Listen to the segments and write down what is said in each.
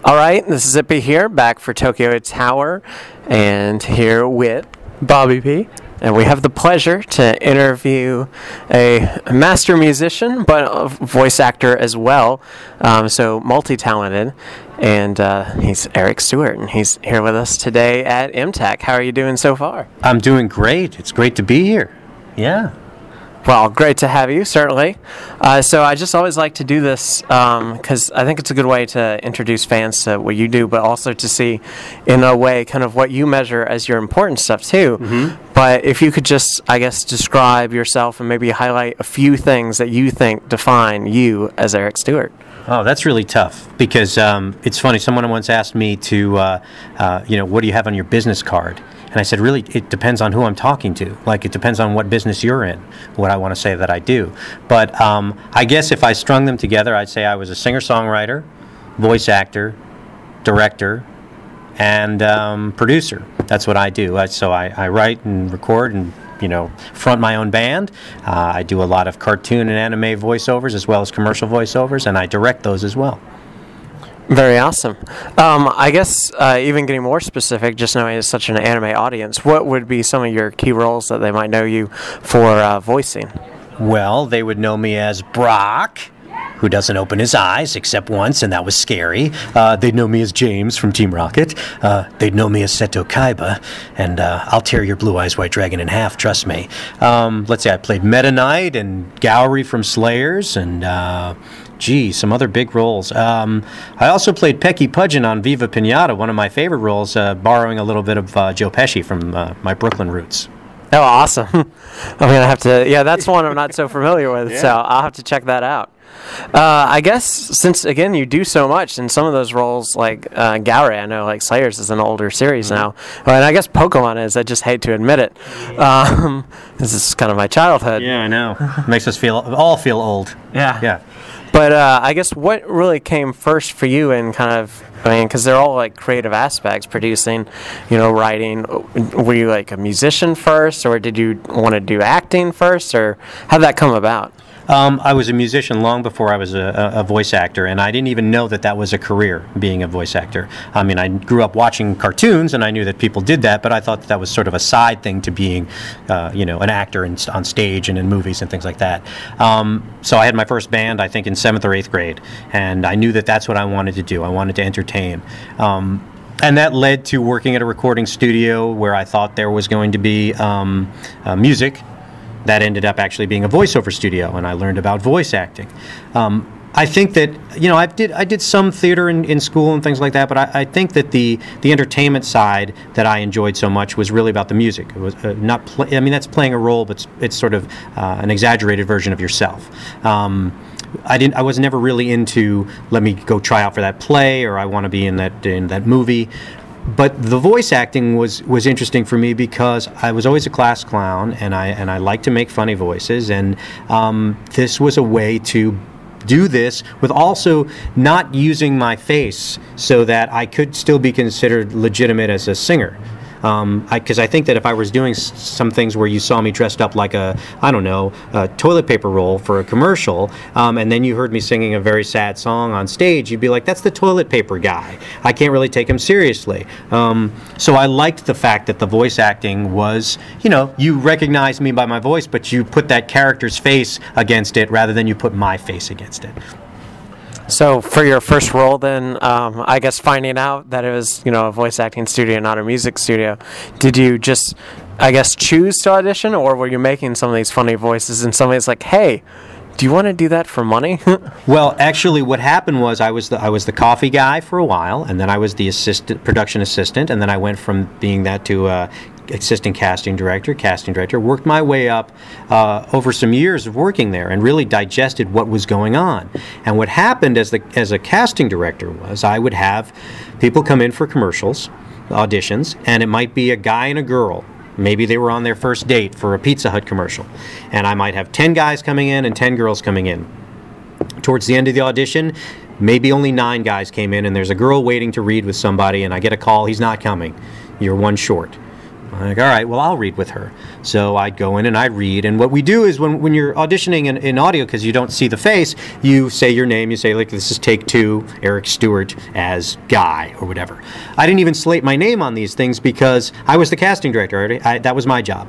All right, this is Zippy here, back for Tokyo Tower, and here with Bobby P. And we have the pleasure to interview a master musician, but a voice actor as well, so multi-talented. And he's Eric Stewart, and he's here with us today at MTAC. How are you doing so far? I'm doing great. It's great to be here. Yeah. Well, great to have you, certainly. So I just always like to do this because I think it's a good way to introduce fans to what you do, but also to see, in a way, kind of what you measure as your important stuff, too. Mm-hmm. But if you could just, I guess, describe yourself and maybe highlight a few things that you think define you as Eric Stewart. Oh, that's really tough because it's funny. Someone once asked me to, what do you have on your business card? And I said, really, it depends on who I'm talking to. Like, it depends on what business you're in, what I want to say that I do. But I guess if I strung them together, I'd say I was a singer-songwriter, voice actor, director, and producer. That's what I do. So I write and record and, front my own band. I do a lot of cartoon and anime voiceovers as well as commercial voiceovers, and I direct those as well. Very awesome. I guess even getting more specific, just knowing it's such an anime audience, what would be some of your key roles that they might know you for voicing? Well, they would know me as Brock, who doesn't open his eyes except once, and that was scary. They'd know me as James from Team Rocket. They'd know me as Seto Kaiba, and I'll tear your Blue Eyes White Dragon in half, trust me. Let's see, I played Meta Knight and Gowry from Slayers, and some other big roles. I also played Pecky Pudgeon on Viva Pinata, one of my favorite roles, borrowing a little bit of Joe Pesci from my Brooklyn roots. Oh, awesome. I'm going to have to, that's one I'm not so familiar with, so I'll have to check that out. I guess since, again, you do so much in some of those roles, like Gowry, I know, like Slayers is an older series now, and I guess Pokemon is, I just hate to admit it. This is kind of my childhood. Yeah, I know. Makes us all feel old. Yeah. But I guess what really came first for you in kind of, because they're all like creative aspects, producing, writing. Were you like a musician first, or did you want to do acting first, or how did that come about? I was a musician long before I was a voice actor, and I didn't even know that was a career, being a voice actor. I mean, I grew up watching cartoons, and I knew that people did that, but I thought that was sort of a side thing to being, an actor on stage and in movies and things like that. So I had my first band, I think, in 7th or 8th grade, and I knew that that's what I wanted to do. I wanted to entertain. And that led to working at a recording studio where I thought there was going to be music. That ended up actually being a voiceover studio, and I learned about voice acting. I think that, I did some theater in school and things like that, but I think that the entertainment side that I enjoyed so much was really about the music. It was that's playing a role, but it's sort of an exaggerated version of yourself. I was never really into, let me go try out for that play, or I want to be in that movie. But the voice acting was interesting for me because I was always a class clown, and I like to make funny voices, and this was a way to do this with also not using my face so that I could still be considered legitimate as a singer. Because I think that if I was doing some things where you saw me dressed up like a toilet paper roll for a commercial, and then you heard me singing a very sad song on stage, you'd be like, that's the toilet paper guy. I can't really take him seriously. So I liked the fact that the voice acting was, you recognize me by my voice, but you put that character's face against it rather than you put my face against it. So for your first role then, I guess finding out that it was, a voice acting studio, not a music studio, did you just, choose to audition, or were you making some of these funny voices and somebody's like, hey, do you want to do that for money? Well, actually, what happened was I was the coffee guy for a while, and then I was the production assistant, and then I went from being that to assistant casting director, worked my way up over some years of working there and really digested what was going on. And what happened as a casting director was I would have people come in for commercials, auditions, and it might be a guy and a girl. Maybe they were on their first date for a Pizza Hut commercial. And I might have 10 guys coming in and 10 girls coming in. Towards the end of the audition, maybe only 9 guys came in, and there's a girl waiting to read with somebody, and I get a call, he's not coming. You're one short. I'm like, all right, well, I'll read with her. So I'd go in and I'd read. And what we do is when you're auditioning in audio, because you don't see the face, you say your name. You say, like, this is take 2, Eric Stewart as Guy or whatever. I didn't even slate my name on these things because I was the casting director. That was my job.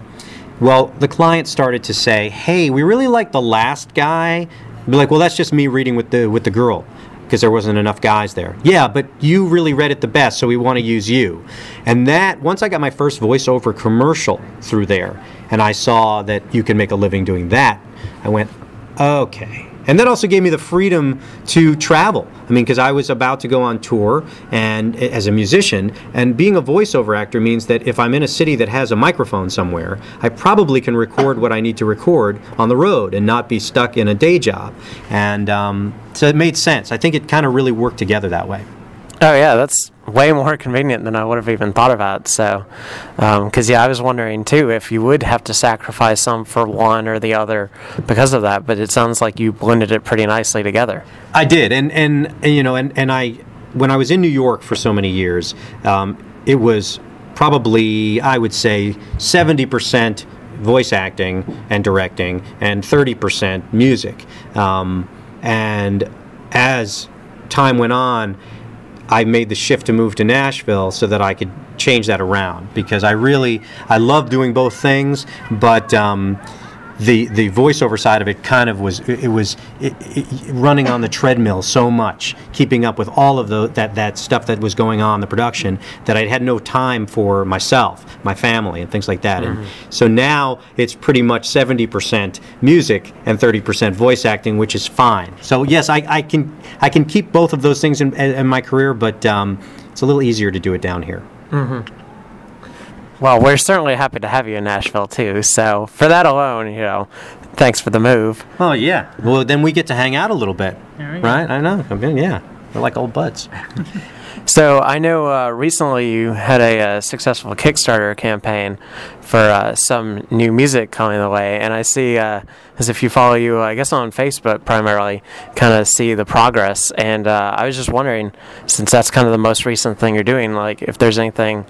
Well, the client started to say, hey, we really like the last guy. Be like, well, that's just me reading with the girl, because there wasn't enough guys there. Yeah, but you really read it the best, so we want to use you. And that, once I got my first voiceover commercial through there, and I saw that you can make a living doing that, I went, okay. And that also gave me the freedom to travel. I mean, because I was about to go on tour and as a musician, and being a voiceover actor means that if I'm in a city that has a microphone somewhere, I probably can record what I need to record on the road and not be stuck in a day job. And so it made sense. I think it kind of really worked together that way. Oh, yeah, that's way more convenient than I would have even thought about. So, because, yeah, I was wondering, too, if you would have to sacrifice some for one or the other because of that. But it sounds like you blended it pretty nicely together. I did. And you know, and I, when I was in New York for so many years, it was probably, I would say, 70% voice acting and directing and 30% music. And as time went on, I made the shift to move to Nashville so that I could change that around, because I love doing both things, but the voiceover side of it kind of was running on the treadmill so much, keeping up with all of that stuff that was going on in the production, that I had no time for myself, my family, and things like that. Mm-hmm. And so now it's pretty much 70% music and 30% voice acting, which is fine. So yes, I can keep both of those things in my career, but it's a little easier to do it down here. Mm-hmm. Well, we're certainly happy to have you in Nashville, too. So for that alone, thanks for the move. Oh, yeah. Well, then we get to hang out a little bit, right? I know. I mean, yeah. We're like old buds. So I know recently you had a successful Kickstarter campaign for some new music coming the way, and I see, as if you follow you, I guess on Facebook primarily, kind of see the progress. And I was just wondering, since that's kind of the most recent thing you're doing, like if there's anything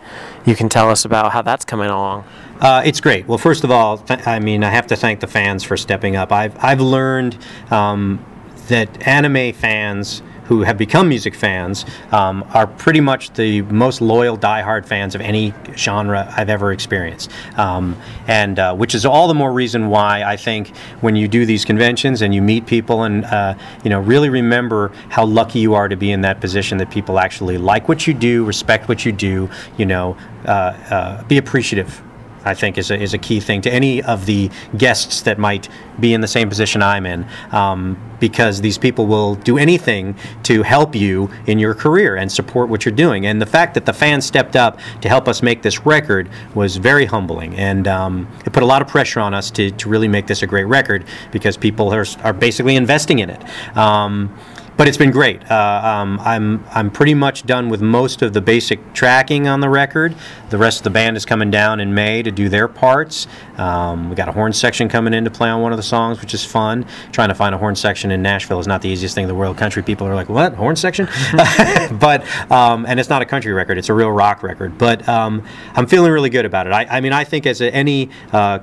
you can tell us about how that's coming along. It's great. Well, first of all, I have to thank the fans for stepping up. I've learned that anime fans who have become music fans are pretty much the most loyal, diehard fans of any genre I've ever experienced. And which is all the more reason why I think when you do these conventions and you meet people and really remember how lucky you are to be in that position, that people actually like what you do, respect what you do, be appreciative, I think is a key thing to any of the guests that might be in the same position I'm in, because these people will do anything to help you in your career and support what you're doing. And the fact that the fans stepped up to help us make this record was very humbling, and it put a lot of pressure on us to really make this a great record, because people are basically investing in it. But it's been great. I'm pretty much done with most of the basic tracking on the record. The rest of the band is coming down in May to do their parts. We got a horn section coming in to play on one of the songs, which is fun. Trying to find a horn section in Nashville is not the easiest thing in the world. Country people are like, what, horn section? But and it's not a country record; it's a real rock record. But I'm feeling really good about it. I think as any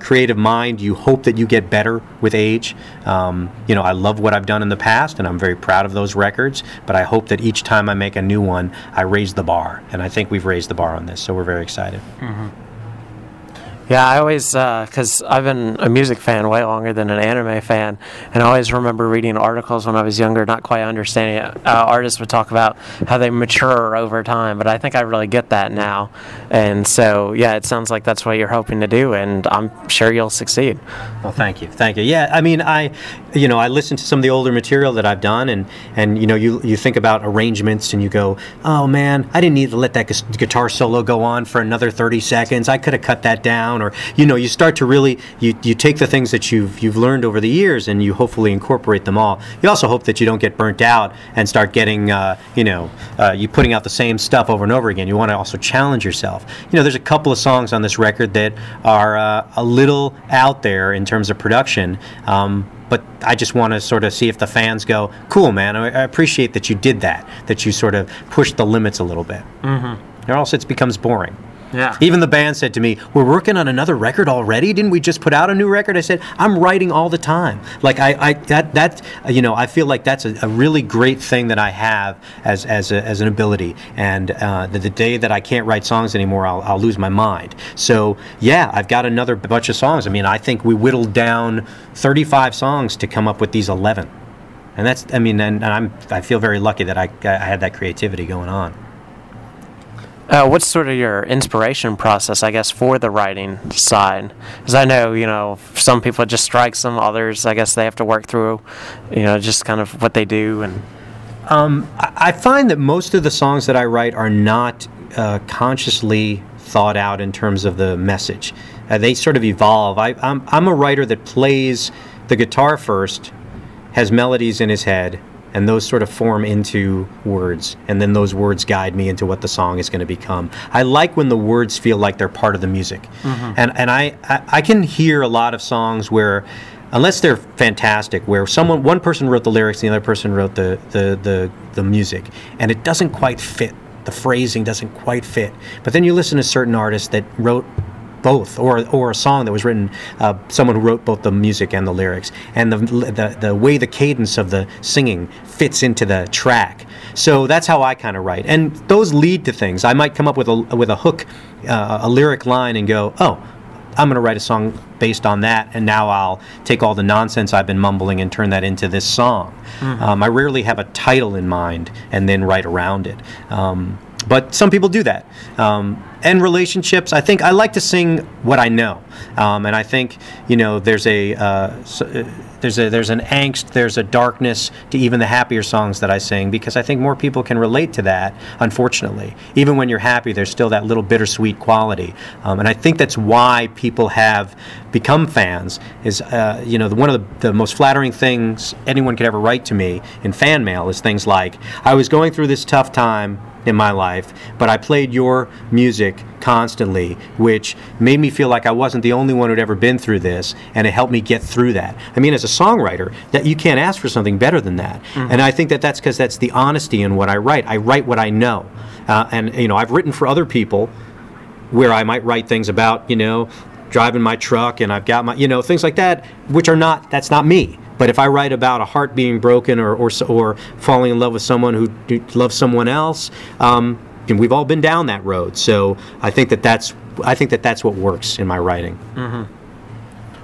creative mind, you hope that you get better with age. I love what I've done in the past, and I'm very proud of those records, but I hope that each time I make a new one, I raise the bar, and I think we've raised the bar on this, so we're very excited. Mm-hmm. Yeah, I always, because I've been a music fan way longer than an anime fan, and I always remember reading articles when I was younger, not quite understanding it. Artists would talk about how they mature over time, but I think I really get that now. And so, yeah, it sounds like that's what you're hoping to do, and I'm sure you'll succeed. Well, thank you. Yeah, I listen to some of the older material that I've done, and you think about arrangements, and you go, oh man, I didn't need to let that guitar solo go on for another 30 seconds. I could have cut that down. Or you start to really you take the things that you've learned over the years, and you hopefully incorporate them all. You also hope that you don't get burnt out and start getting you putting out the same stuff over and over again. You want to also challenge yourself. There's a couple of songs on this record that are a little out there in terms of production, but I just want to sort of see if the fans go, cool, man, I appreciate that you did that you sort of pushed the limits a little bit. Mm-hmm. Or else it becomes boring. Yeah. Even the band said to me, "We're working on another record already. Didn't we just put out a new record?" I said, "I'm writing all the time." Like I feel like that's a really great thing that I have as an ability. And the day that I can't write songs anymore, I'll lose my mind. So yeah, I've got another bunch of songs. I mean, I think we whittled down 35 songs to come up with these 11. And that's, I mean, and I feel very lucky that I had that creativity going on. What's sort of your inspiration process, I guess, for the writing side? Because I know, some people it just strikes them. Others, I guess, they have to work through, just kind of what they do. And I find that most of the songs that I write are not consciously thought out in terms of the message. They sort of evolve. I'm a writer that plays the guitar first, has melodies in his head, and those sort of form into words, and then those words guide me into what the song is going to become. I like when the words feel like they're part of the music. Mm-hmm. And I can hear a lot of songs where, unless they're fantastic, where one person wrote the lyrics and the other person wrote the music, and it doesn't quite fit. The phrasing doesn't quite fit. But then you listen to certain artists that wrote both, or a song that was written, someone who wrote both the music and the lyrics, and the way the cadence of the singing fits into the track. So that's how I kind of write, and those lead to things. I might come up with a hook, a lyric line, and go, oh, I'm going to write a song based on that, and now I'll take all the nonsense I've been mumbling and turn that into this song. Mm-hmm. I rarely have a title in mind and then write around it. But some people do that. And relationships, I think I like to sing what I know. And I think, there's an angst, there's a darkness to even the happier songs that I sing, because I think more people can relate to that, unfortunately. Even when you're happy, there's still that little bittersweet quality. And I think that's why people have become fans, is, one of the most flattering things anyone could ever write to me in fan mail is things like, I was going through this tough time in my life, but I played your music constantly, which made me feel like I wasn't the only one who'd ever been through this, and it helped me get through that. I mean, as a songwriter, that you can't ask for something better than that. Mm-hmm. And I think that's because that's the honesty in what I write. I write what I know. And I've written for other people where I might write things about, driving my truck, and I've got my, things like that, which that's not me. But if I write about a heart being broken or falling in love with someone who loves someone else, and we've all been down that road. So I think that's what works in my writing. Mm-hmm.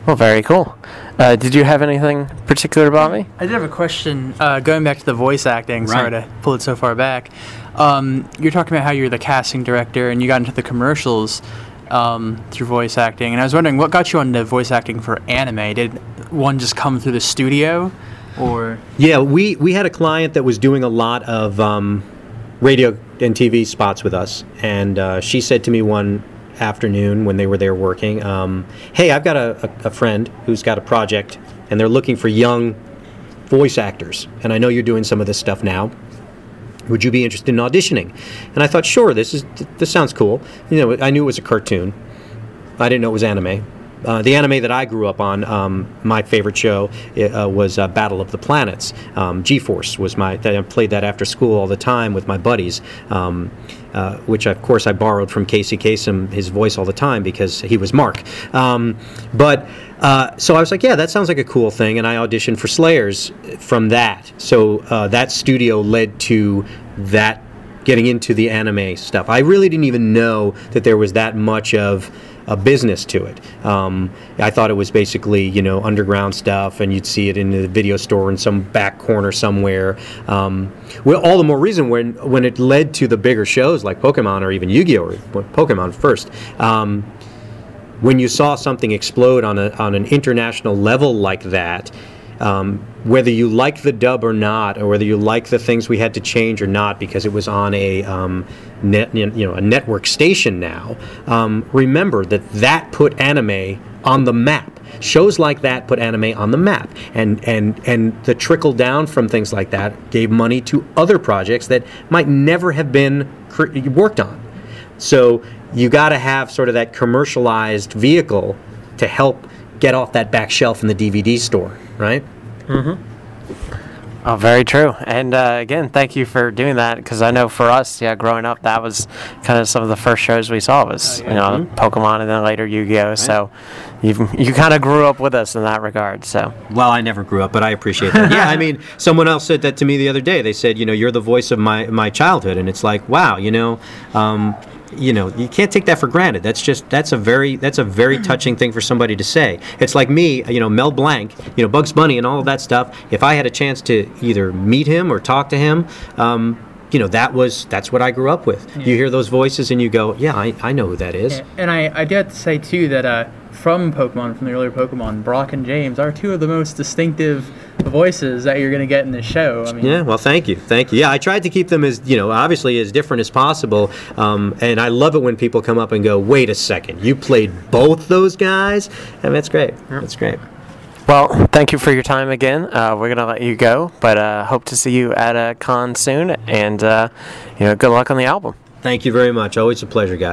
Well, very cool. Did you have anything particular, Bobby? I did have a question. Going back to the voice acting, sorry to pull it so far back. You're talking about how you're the casting director and you got into the commercials through voice acting, and I was wondering what got you into voice acting for anime. Did one just come through the studio, or? Yeah, we had a client that was doing a lot of radio and TV spots with us, and she said to me one afternoon when they were there working, hey, I've got a friend who's got a project, and they're looking for young voice actors, and I know you're doing some of this stuff now. Would you be interested in auditioning? And I thought, sure, this sounds cool. I knew it was a cartoon. I didn't know it was anime. The anime that I grew up on, my favorite show was Battle of the Planets. G-Force was I played that after school all the time with my buddies, which of course I borrowed from Casey Kasem, his voice all the time, because he was Mark. So I was like, yeah, that sounds like a cool thing, and I auditioned for Slayers from that. So that studio led to that, getting into the anime stuff. I really didn't even know that there was that much of a business to it. I thought it was basically, underground stuff, and you'd see it in the video store in some back corner somewhere. Well, all the more reason when it led to the bigger shows like Pokemon or even Yu-Gi-Oh! Or Pokemon first. When you saw something explode on an international level like that, whether you like the dub or not, or whether you like the things we had to change or not because it was on a a network station now, remember that put anime on the map. Shows like that put anime on the map, and the trickle down from things like that gave money to other projects that might never have been worked on. So you got to have sort of that commercialized vehicle to help get off that back shelf in the DVD store, right? Mm-hmm. Oh, very true. And again, thank you for doing that, because I know for us, growing up, that was kind of some of the first shows we saw was Pokemon, and then later Yu-Gi-Oh. Right. So you kind of grew up with us in that regard. So well, I never grew up, but I appreciate that. Yeah, I mean, someone else said that to me the other day. They said, you're the voice of my childhood, and it's like, wow, you can't take that for granted. That's a very touching thing for somebody to say. It's like me, Mel Blanc, Bugs Bunny and all of that stuff. If I had a chance to either meet him or talk to him, that's what I grew up with. Yeah. You hear those voices and you go, yeah, I know who that is. Yeah. And I do have to say too that from the earlier Pokemon, Brock and James are two of the most distinctive voices that you're going to get in this show. I mean, yeah, well, thank you. Yeah, I tried to keep them as, obviously as different as possible, and I love it when people come up and go, wait a second, you played both those guys? And that's great. That's great. Well, thank you for your time again. We're going to let you go, but hope to see you at a con soon, and good luck on the album. Thank you very much. Always a pleasure, guys.